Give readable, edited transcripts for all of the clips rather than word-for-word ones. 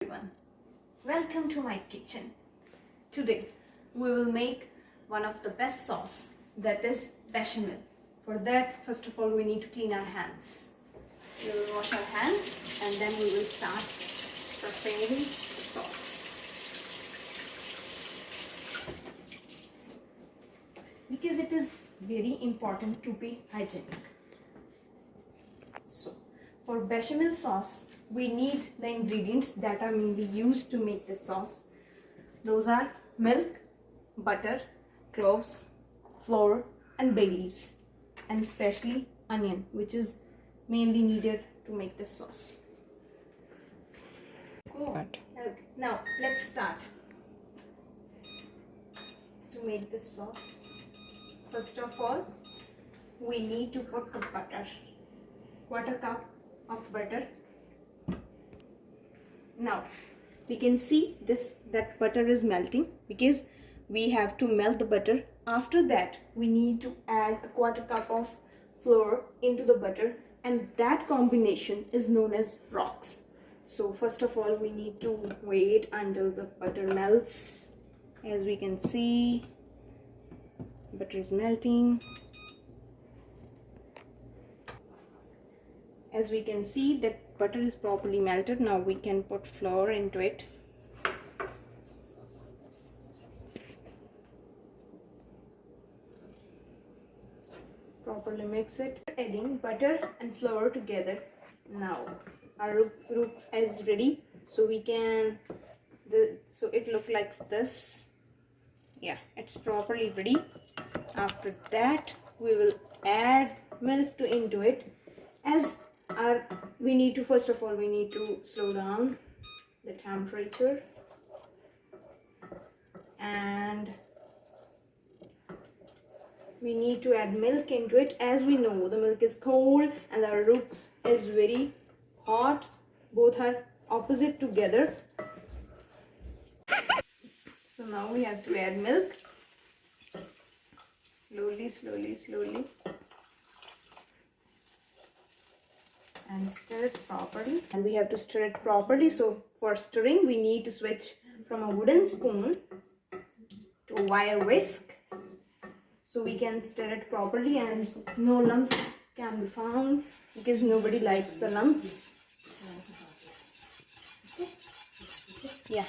Everyone, welcome to my kitchen. Today we will make one of the best sauce, that is bechamel. For that, first of all, we need to clean our hands. We will wash our hands and then we will start preparing the sauce. Because it is very important to be hygienic. So, for bechamel sauce, we need the ingredients that are mainly used to make this sauce. Those are milk, butter, cloves, flour and bay leaves, and especially onion, which is mainly needed to make this sauce. Cool. Okay. Now let's start to make this sauce. First of all, we need to put the butter. 1/4 cup of butter. Now we can see that butter is melting because we have to melt the butter. After that, we need to add 1/4 cup of flour into the butter, and that combination is known as rocks. So first of all, we need to wait until the butter melts. As we can see, butter is melting. As we can see that butter is properly melted, now we can put flour into it. Properly mix it, adding butter and flour together. Now our roux is ready, so we can so it look like this. Yeah, it's properly ready. After that, we will add milk into it. As we need to, first of all, we need to slow down the temperature, and we need to add milk into it. As we know, the milk is cold and the roux is very hot. Both are opposite together. So now we have to add milk. Slowly. And stir it properly. And we have to stir it properly. So for stirring, we need to switch from a wooden spoon to a wire whisk, so we can stir it properly and no lumps can be found, because nobody likes the lumps. Yeah,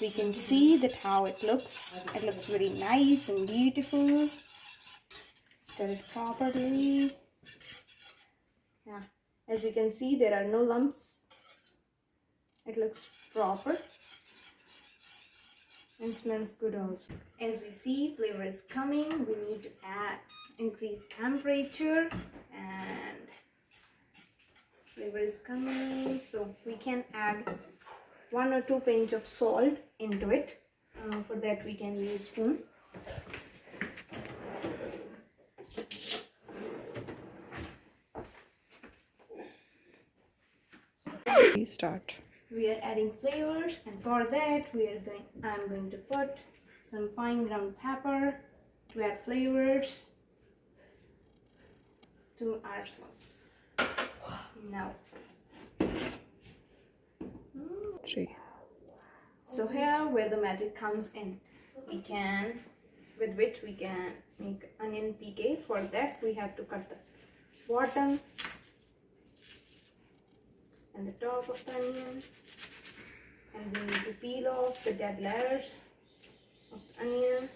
we can see that how it looks. It looks very nice and beautiful. Stir it properly. Yeah, as you can see, there are no lumps. It looks proper and smells good also. As we see, flavor is coming. We need to increase temperature, and flavor is coming. So we can add 1 or 2 pinch of salt into it. For that, we can use spoon. Start. We are adding flavors, and for that I'm going to put some fine ground pepper to add flavors to our sauce. Now 3. So here where the magic comes in, with which we can make onion pique. For that, we have to cut the bottom and the top of the onion, and we need to peel off the dead layers of the onion.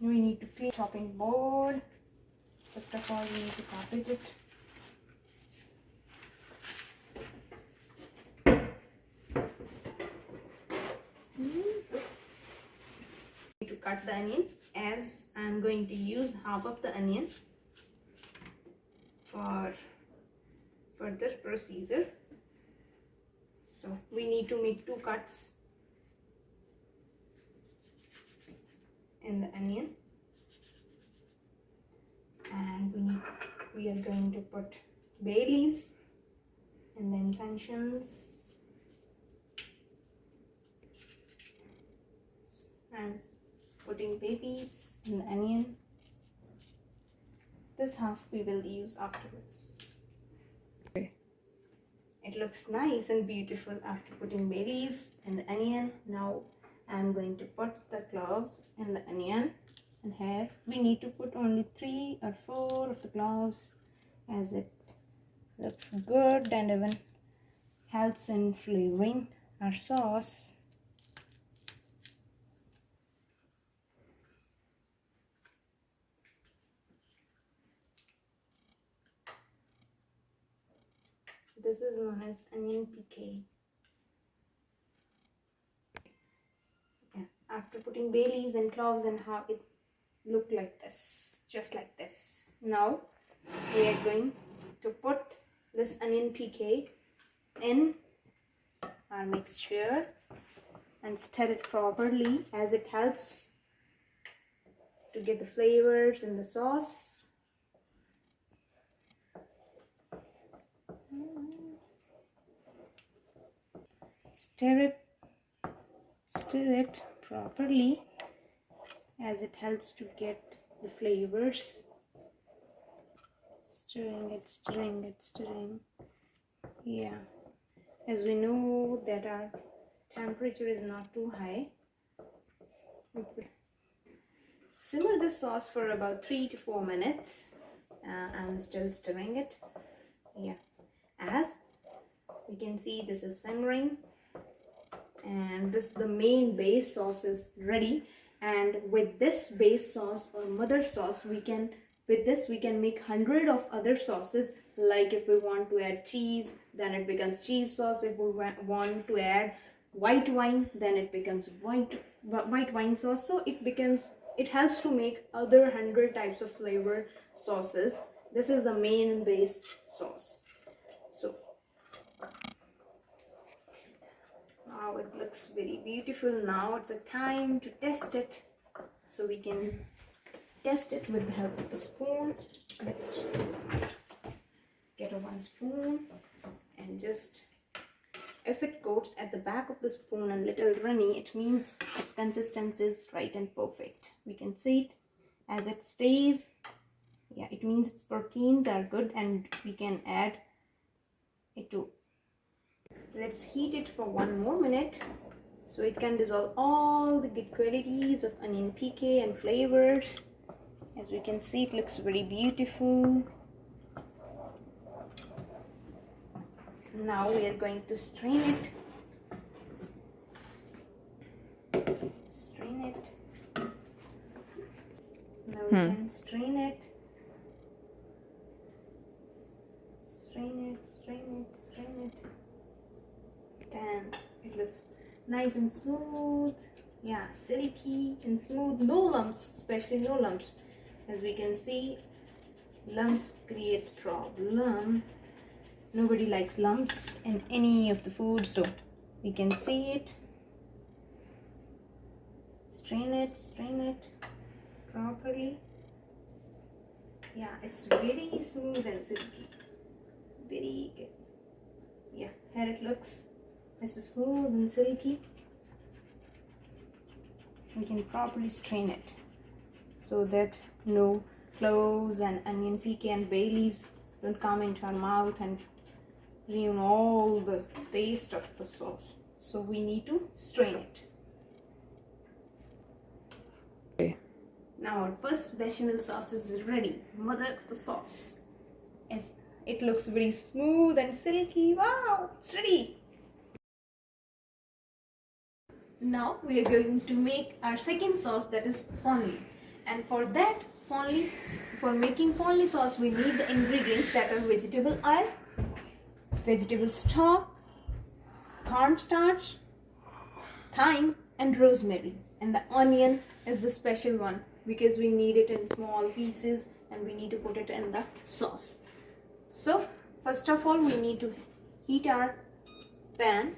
We need to clean chopping board. First of all, we need to cabbage it. To cut the onion, as I'm going to use half of the onion for further procedure. So we need to make 2 cuts in the onion, and we are going to put bay leaves and then sanctions and putting bay leaves and the onion. This half we will use afterwards. Okay. It looks nice and beautiful after putting bay leaves and the onion. Now I'm going to put the cloves and the onion. And here we need to put only 3 or 4 of the cloves, as it looks good and even helps in flavoring our sauce. This is known as onion piqué. Okay. After putting bay leaves and cloves and how it look like this, just like this. Now we are going to put this onion piqué in our mixture and stir it properly, as it helps to get the flavors in the sauce. Stir it properly, as it helps to get the flavors. Stirring. Yeah, as we know that our temperature is not too high. Simmer the sauce for about 3 to 4 minutes. I'm still stirring it. Yeah, as we can see, this is simmering, and the main base sauce is ready. And with this base sauce or mother sauce, we can make 100 of other sauces. Like if we want to add cheese, then it becomes cheese sauce. If we want to add white wine, then it becomes white wine sauce. So it helps to make other 100 types of flavor sauces. This is the main base sauce. So now it looks very beautiful. Now it's a time to test it. So we can test it with the help of the spoon. Let's get a 1 spoon, and just, if it coats at the back of the spoon and little runny, it means its consistency is right and perfect. We can see it as it stays. Yeah, it means its proteins are good, and we can add it to. Let's heat it for 1 more minute so it can dissolve all the good qualities of onion piqué and flavors. As we can see, it looks very beautiful. Now we are going to strain it. Now we can strain it. Strain it. And it looks nice and smooth. Yeah, silky and smooth. No lumps, especially no lumps. As we can see, lumps creates problem. Nobody likes lumps in any of the food, so we can see it. Strain it properly. Yeah, it's very smooth and silky. Very good. Yeah, here it looks. This is smooth and silky. We can properly strain it so that no cloves and onion piqué and bay leaves don't come into our mouth and ruin all the taste of the sauce. So we need to strain it. Okay. Now our first bechamel sauce is ready. Mother of the sauce. It looks very smooth and silky. Wow, it's ready. Now we are going to make our second sauce, that is fonly. And for that for making fonly sauce, we need the ingredients that are vegetable oil, vegetable stock, cornstarch, thyme, and rosemary. And the onion is the special one because we need it in small pieces and we need to put it in the sauce. So first of all, we need to heat our pan,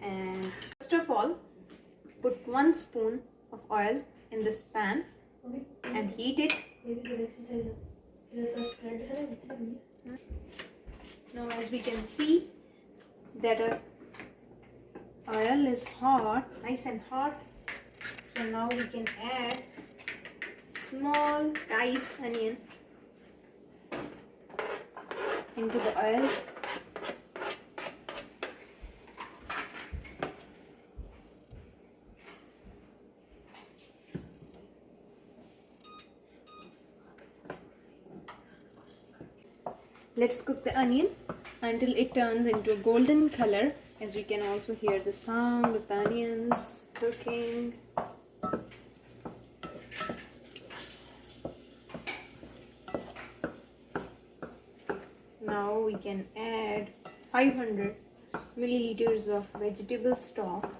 and first of all put 1 spoon of oil in this pan and heat it. Now as we can see that oil is hot, nice and hot. So now we can add small diced onion into the oil. Let's cook the onion until it turns into a golden color. As we can also hear the sound of the onions cooking. Now we can add 500 milliliters of vegetable stock.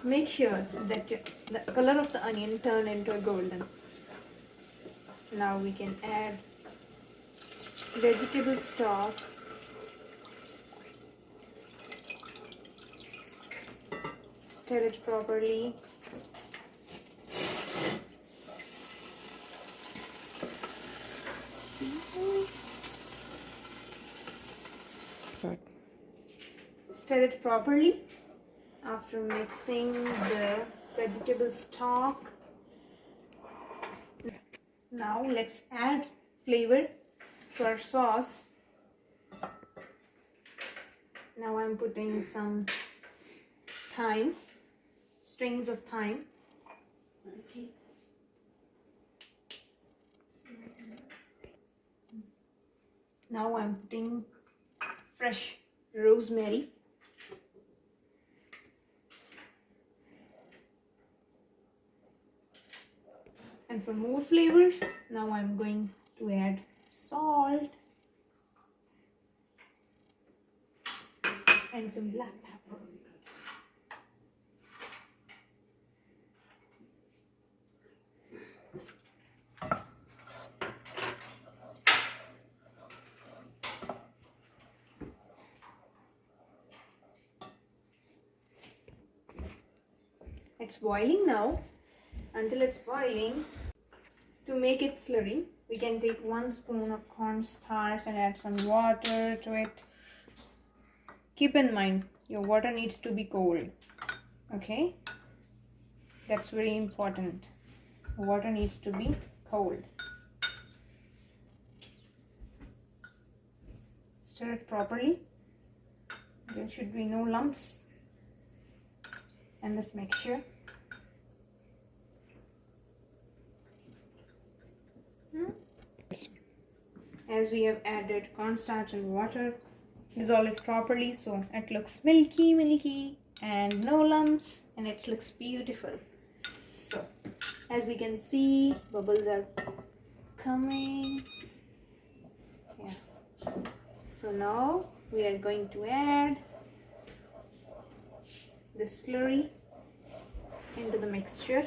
Make sure that the color of the onion turn into a golden. Now we can add vegetable stock. Stir it properly. Good. Stir it properly. After mixing the vegetable stock, now let's add flavor to our sauce. Now I'm putting some thyme, strings of thyme. Now I'm putting fresh rosemary. And for more flavors, now I'm going to add salt and some black pepper. It's boiling now. Until it's boiling, to make it slurry, we can take 1 spoon of cornstarch and add some water to it. Keep in mind, your water needs to be cold. Okay? That's very important. The water needs to be cold. Stir it properly. There should be no lumps in this mixture. As we have added cornstarch and water, dissolve it properly so it looks milky and no lumps, and it looks beautiful. So as we can see, bubbles are coming. Yeah. So now we are going to add the slurry into the mixture.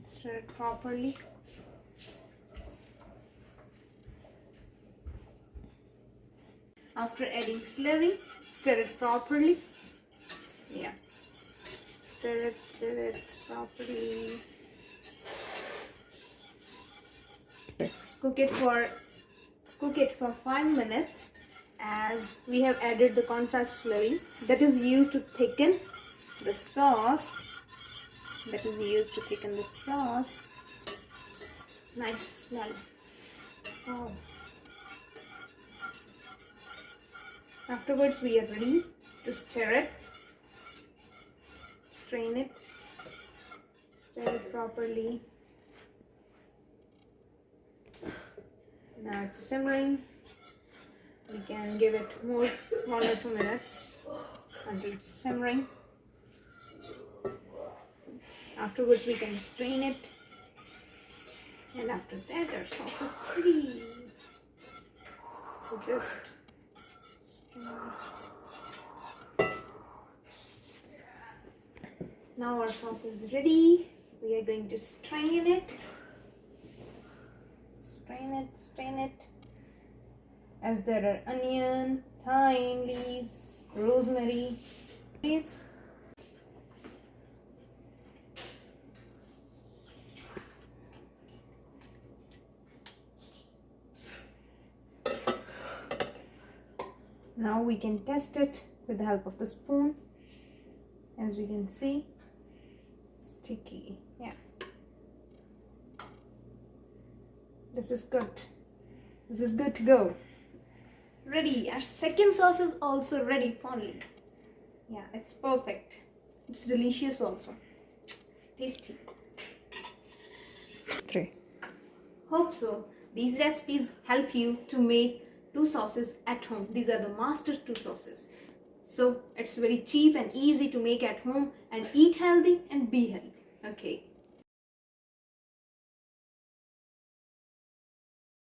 Stir it properly. After adding slurry, stir it properly. Yeah. Stir it properly. Cook it for 5 minutes, as we have added the cornstarch slurry that is used to thicken the sauce. Nice smell. Oh. Afterwards, we are ready to stir it. Strain it. Stir it properly. Now it's simmering. We can give it more 1 or 2 minutes until it's simmering. Afterwards, we can strain it, and after that, our sauce is ready. So just strain. Now our sauce is ready. We are going to strain it. Strain it. As there are onion, thyme leaves, rosemary leaves. Now we can test it with the help of the spoon. As we can see, sticky. Yeah, this is good. This is good to go. Ready. Our second sauce is also ready finally. Yeah, it's perfect. It's delicious also. Tasty. 3. Hope so. These recipes help you to make 2 sauces at home. These are the master 2 sauces. So it's very cheap and easy to make at home and eat healthy and be healthy. Okay.